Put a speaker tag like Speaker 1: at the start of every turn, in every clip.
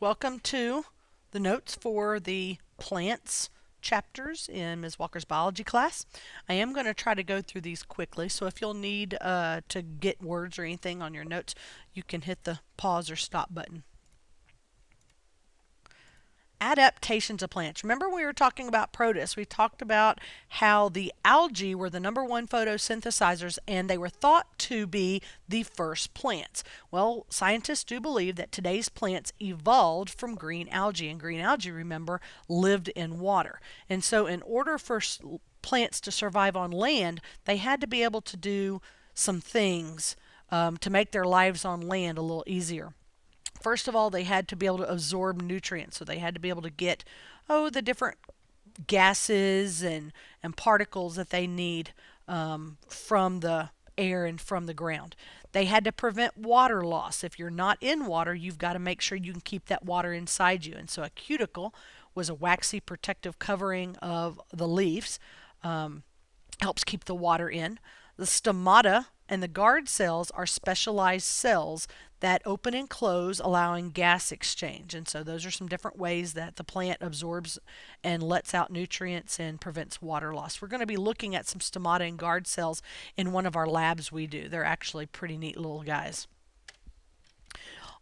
Speaker 1: Welcome to the notes for the plants chapters in Ms. Walker's biology class. I am going to try to go through these quickly, so if you'll need to get words or anything on your notes, you can hit the pause or stop button. Adaptations of plants. Remember we were talking about protists. We talked about how the algae were the #1 photosynthesizers and they were thought to be the first plants. Well, scientists do believe that today's plants evolved from green algae, and green algae, remember, lived in water. And so in order for plants to survive on land, they had to be able to do some things to make their lives on land a little easier. First of all, they had to be able to absorb nutrients, so they had to be able to get the different gases and particles that they need from the air and from the ground. They had to prevent water loss. If you're not in water, you've got to make sure you can keep that water inside you. And so a cuticle was a waxy protective covering of the leaves, helps keep the water in. The stomata and the guard cells are specialized cells that open and close, allowing gas exchange. And so those are some different ways that the plant absorbs and lets out nutrients and prevents water loss. We're going to be looking at some stomata and guard cells in one of our labs we do. They're actually pretty neat little guys.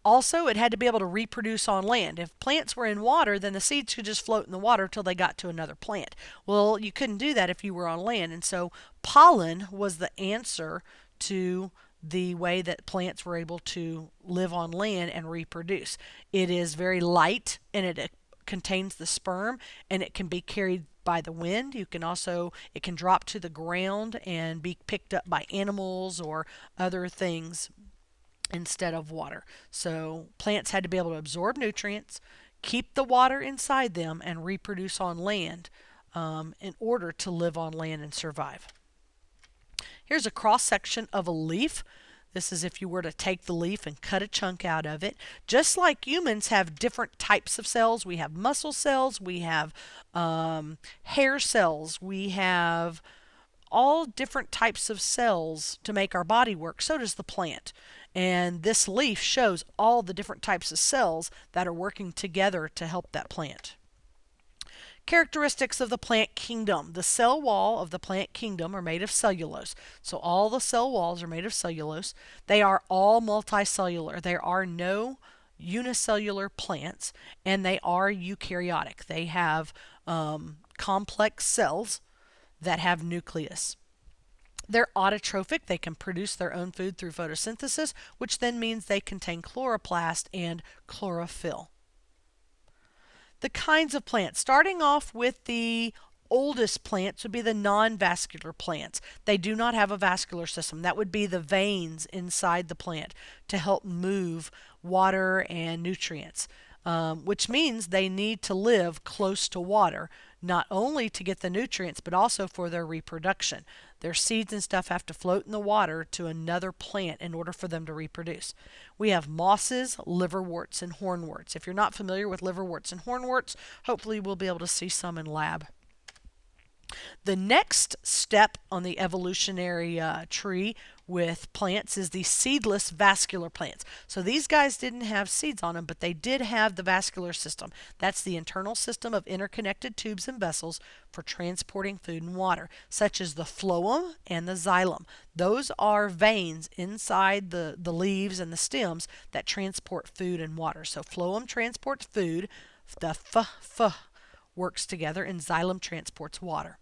Speaker 1: Also, it had to be able to reproduce on land. If plants were in water, then the seeds could just float in the water till they got to another plant. Well, you couldn't do that if you were on land, and so pollen was the answer to the way that plants were able to live on land and reproduce. It is very light and it contains the sperm, and it can be carried by the wind. It can drop to the ground and be picked up by animals or other things instead of water. So plants had to be able to absorb nutrients, keep the water inside them, and reproduce on land in order to live on land and survive. Here's a cross section of a leaf. This is if you were to take the leaf and cut a chunk out of it. Just like humans have different types of cells, we have muscle cells, we have hair cells, we have all different types of cells to make our body work. So does the plant. And this leaf shows all the different types of cells that are working together to help that plant. Characteristics of the plant kingdom. The cell wall of the plant kingdom are made of cellulose. So all the cell walls are made of cellulose. They are all multicellular. There are no unicellular plants, and they are eukaryotic. They have complex cells that have nucleus. They're autotrophic. They can produce their own food through photosynthesis, which then means they contain chloroplast and chlorophyll. The kinds of plants. Starting off with the oldest plants would be the non-vascular plants. They do not have a vascular system. That would be the veins inside the plant to help move water and nutrients, which means they need to live close to water, not only to get the nutrients, but also for their reproduction. Their seeds and stuff have to float in the water to another plant in order for them to reproduce. We have mosses, liverworts, and hornworts. If you're not familiar with liverworts and hornworts, hopefully we'll be able to see some in lab. The next step on the evolutionary tree with plants is the seedless vascular plants. So these guys didn't have seeds on them, but they did have the vascular system. That's the internal system of interconnected tubes and vessels for transporting food and water, such as the phloem and the xylem. Those are veins inside the leaves and the stems that transport food and water. So phloem transports food, the f works together, and xylem transports water.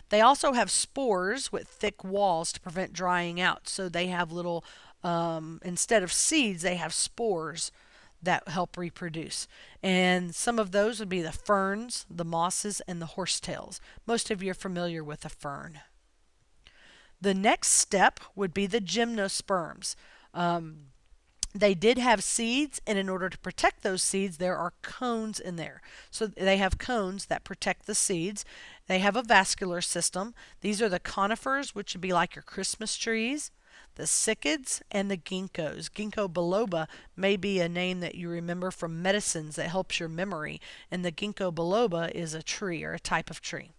Speaker 1: They also have spores with thick walls to prevent drying out. So they have little, instead of seeds, they have spores that help reproduce. And some of those would be the ferns, the mosses, and the horsetails. Most of you are familiar with a fern. The next step would be the gymnosperms. They did have seeds, and in order to protect those seeds, there are cones in there. So they have cones that protect the seeds. They have a vascular system. These are the conifers, which would be like your Christmas trees, the cycads, and the ginkgos. Ginkgo biloba may be a name that you remember from medicines that helps your memory, and the ginkgo biloba is a tree or a type of tree.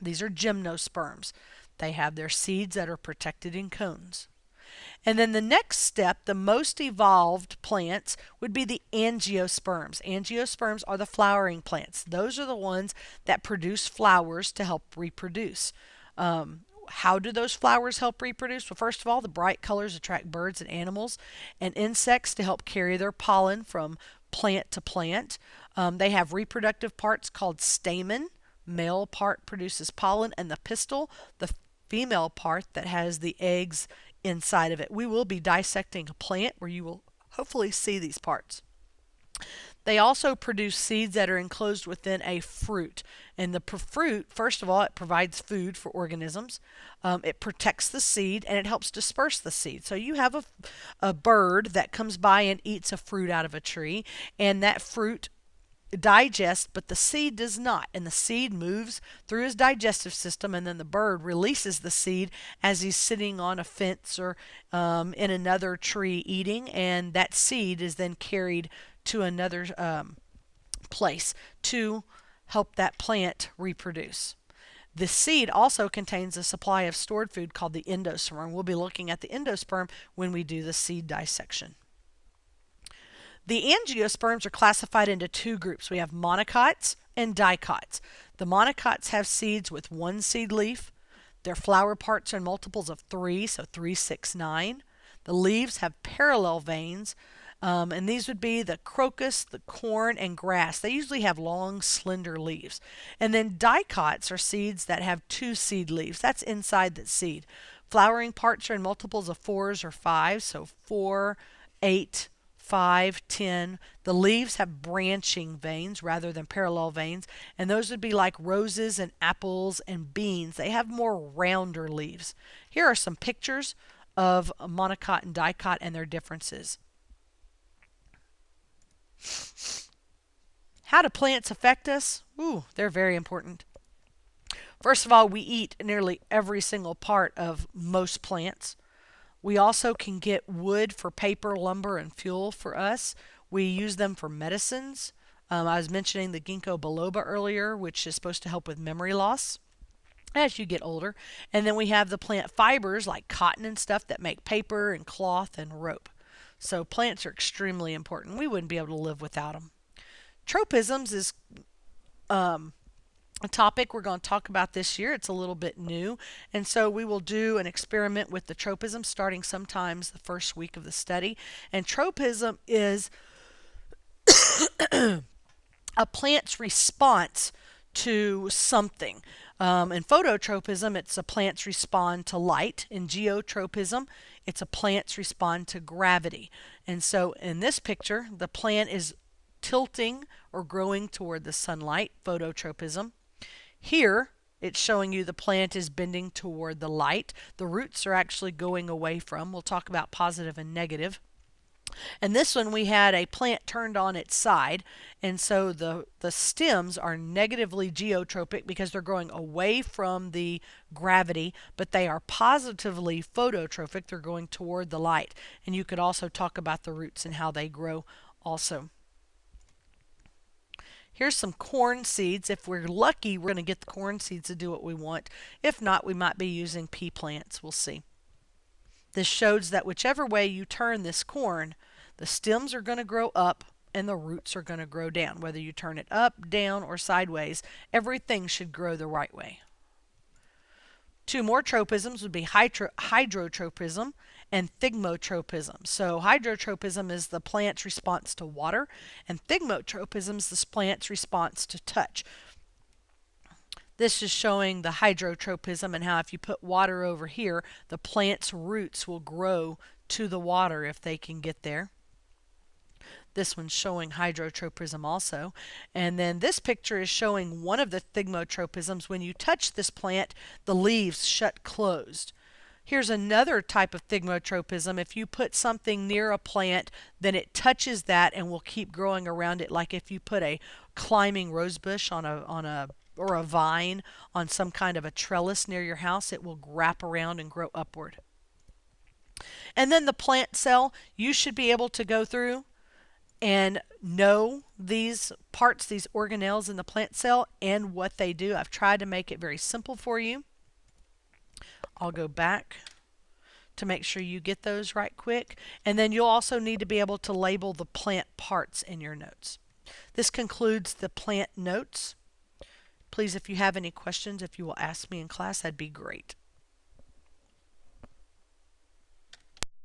Speaker 1: These are gymnosperms. They have their seeds that are protected in cones. And then the next step, the most evolved plants, would be the angiosperms. Angiosperms are the flowering plants. Those are the ones that produce flowers to help reproduce. How do those flowers help reproduce? Well, first of all, the bright colors attract birds and animals and insects to help carry their pollen from plant to plant. They have reproductive parts called stamen. Male part produces pollen, and the pistil, the female part that has the eggs inside of it. We will be dissecting a plant where you will hopefully see these parts. They also produce seeds that are enclosed within a fruit. And the fruit, first of all, it provides food for organisms. It protects the seed and it helps disperse the seed. So you have a bird that comes by and eats a fruit out of a tree, and that fruit digests, but the seed does not. And the seed moves through his digestive system, and then the bird releases the seed as he's sitting on a fence or in another tree eating, and that seed is then carried to another place to help that plant reproduce. The seed also contains a supply of stored food called the endosperm. We'll be looking at the endosperm when we do the seed dissection. The angiosperms are classified into two groups. We have monocots and dicots. The monocots have seeds with one seed leaf. Their flower parts are in multiples of 3, so 3, 6, 9. The leaves have parallel veins, and these would be the crocus, the corn, and grass. They usually have long, slender leaves. And then dicots are seeds that have 2 seed leaves. That's inside the seed. Flowering parts are in multiples of 4s or 5s, so 4, 8, 5, 10. The leaves have branching veins rather than parallel veins, and those would be like roses and apples and beans. They have more rounder leaves. Here are some pictures of a monocot and dicot and their differences. How do plants affect us? Ooh, they're very important. First of all, we eat nearly every single part of most plants. We also can get wood for paper, lumber, and fuel for us. We use them for medicines. I was mentioning the ginkgo biloba earlier, which is supposed to help with memory loss as you get older. And then we have the plant fibers like cotton and stuff that make paper and cloth and rope. So plants are extremely important. We wouldn't be able to live without them. Tropisms is a topic we're going to talk about this year. It's a little bit new, and so we will do an experiment with the tropism starting sometimes the first week of the study. And tropism is a plant's response to something. In phototropism, it's a plant's respond to light. In geotropism, it's a plant's respond to gravity. And so in this picture, the plant is tilting or growing toward the sunlight, phototropism. Here, it's showing you the plant is bending toward the light. The roots are actually going away from. We'll talk about positive and negative. And this one, we had a plant turned on its side, and so the stems are negatively geotropic because they're going away from the gravity, but they are positively phototrophic. They're going toward the light. And you could also talk about the roots and how they grow also. Here's some corn seeds. If we're lucky, we're going to get the corn seeds to do what we want. If not, we might be using pea plants. We'll see. This shows that whichever way you turn this corn, the stems are going to grow up and the roots are going to grow down. Whether you turn it up, down, or sideways, everything should grow the right way. Two more tropisms would be hydrotropism and thigmotropism. So hydrotropism is the plant's response to water, and thigmotropism is the plant's response to touch. This is showing the hydrotropism and how if you put water over here, the plant's roots will grow to the water if they can get there. This one's showing hydrotropism also. And then this picture is showing one of the thigmotropisms. When you touch this plant, the leaves shut closed. Here's another type of thigmotropism. If you put something near a plant, then it touches that and will keep growing around it. Like if you put a climbing rosebush on a vine on some kind of a trellis near your house, it will wrap around and grow upward. And then the plant cell, you should be able to go through and know these parts, these organelles in the plant cell and what they do. I've tried to make it very simple for you. I'll go back to make sure you get those right quick. And then you'll also need to be able to label the plant parts in your notes. This concludes the plant notes. Please, if you have any questions, if you will ask me in class, that'd be great.